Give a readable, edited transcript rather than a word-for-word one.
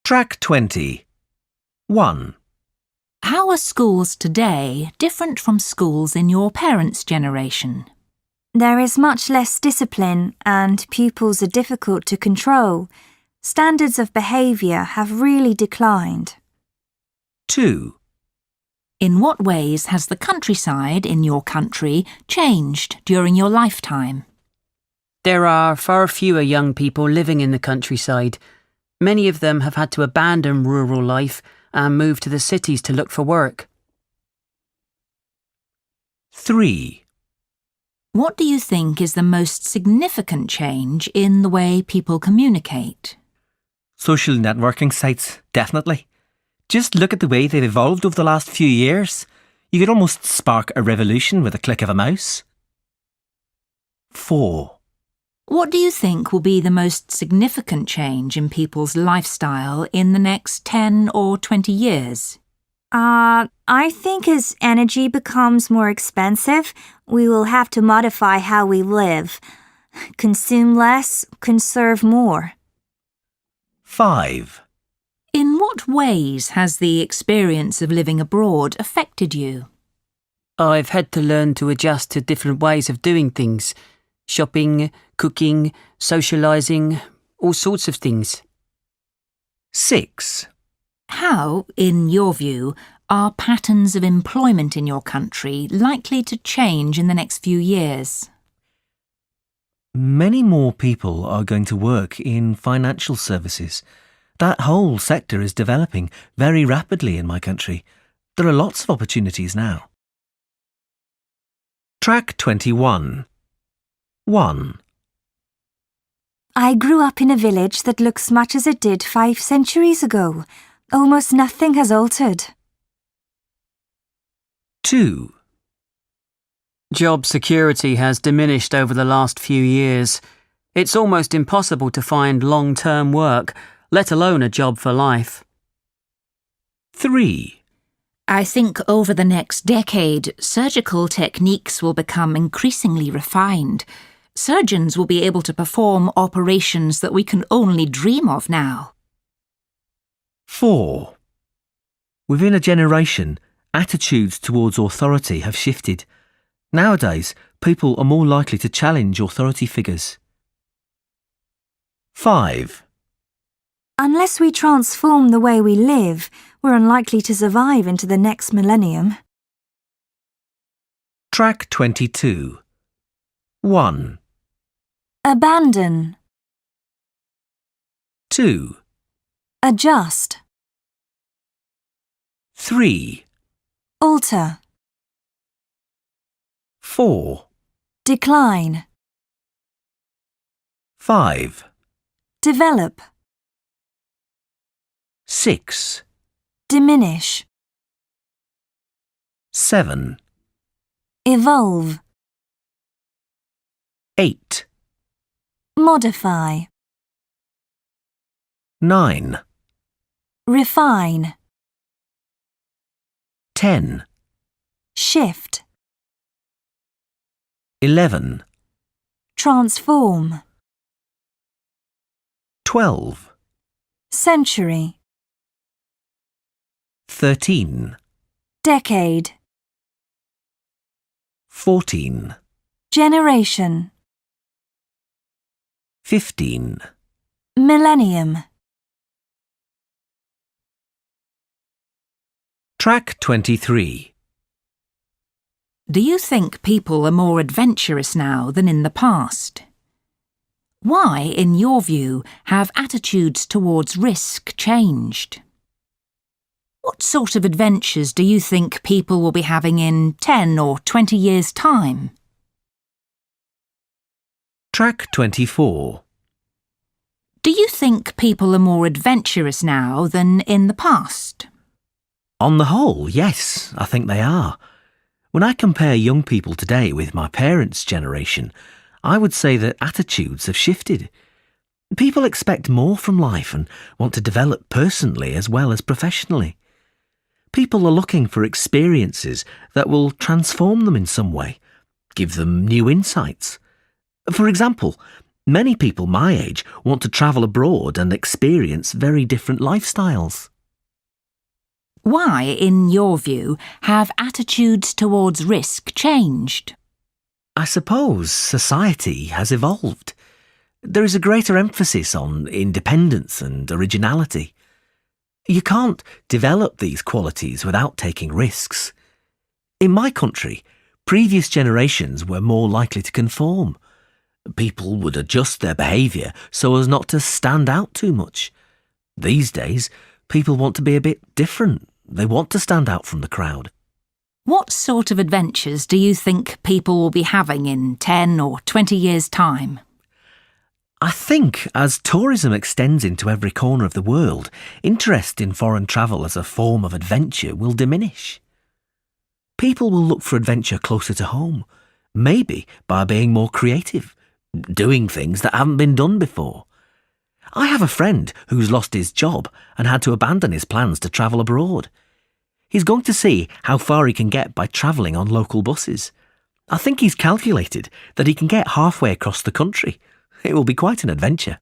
Track 20. 1. How are schools today different from schools in your parents' generation? There is much less discipline and pupils are difficult to control. Standards of behaviour have really declined. 2. In what ways has the countryside in your country changed during your lifetime? There are far fewer young people living in the countryside. Many of them have had to abandon rural life and move to the cities to look for work. 3. What do you think is the most significant change in the way people communicate? Social networking sites, definitely. Just look at the way they've evolved over the last few years. You could almost spark a revolution with a click of a mouse. 4. What do you think will be the most significant change in people's lifestyle in the next 10 or 20 years? I think as energy becomes more expensive, we will have to modify how we live. Consume less, conserve more. 5. In what ways has the experience of living abroad affected you? I've had to learn to adjust to different ways of doing things. Shopping, cooking, socialising, all sorts of things. 6. How, in your view, are patterns of employment in your country likely to change in the next few years? Many more people are going to work in financial services. That whole sector is developing very rapidly in my country. There are lots of opportunities now. Track 21. 1. I grew up in a village that looks much as it did 5 centuries ago. Almost nothing has altered. 2. Job security has diminished over the last few years. It's almost impossible to find long-term work, let alone a job for life. 3. I think over the next decade, surgical techniques will become increasingly refined. Surgeons will be able to perform operations that we can only dream of now. 4. Within a generation, attitudes towards authority have shifted. Nowadays, people are more likely to challenge authority figures. 5. Unless we transform the way we live, we're unlikely to survive into the next millennium. Track 22. 1. Abandon. 2. Adjust. 3. Alter. 4. Decline. 5. Develop. 6. Diminish. 7. Evolve. 8. Modify. 9. Refine. 10. Shift. 11. Transform. 12. Century. 13. Decade. 14. Generation. 15. Millennium. Track 23. Do you think people are more adventurous now than in the past? Why, in your view, have attitudes towards risk changed? What sort of adventures do you think people will be having in 10 or 20 years' time? Track 24. Do you think people are more adventurous now than in the past? On the whole, yes, I think they are. When I compare young people today with my parents' generation, I would say that attitudes have shifted. People expect more from life and want to develop personally as well as professionally. People are looking for experiences that will transform them in some way, give them new insights. For example, Many people my age want to travel abroad and experience very different lifestyles. Why, in your view, have attitudes towards risk changed? I suppose society has evolved. There is a greater emphasis on independence and originality. You can't develop these qualities without taking risks. In my country, previous generations were more likely to conform. People would adjust their behaviour so as not to stand out too much. These days, people want to be a bit different. They want to stand out from the crowd. What sort of adventures do you think people will be having in 10 or 20 years' time? I think as tourism extends into every corner of the world, interest in foreign travel as a form of adventure will diminish. People will look for adventure closer to home, maybe by being more creative, doing things that haven't been done before. I have a friend who's lost his job and had to abandon his plans to travel abroad. He's going to see how far he can get by travelling on local buses. I think he's calculated that he can get halfway across the country. It will be quite an adventure.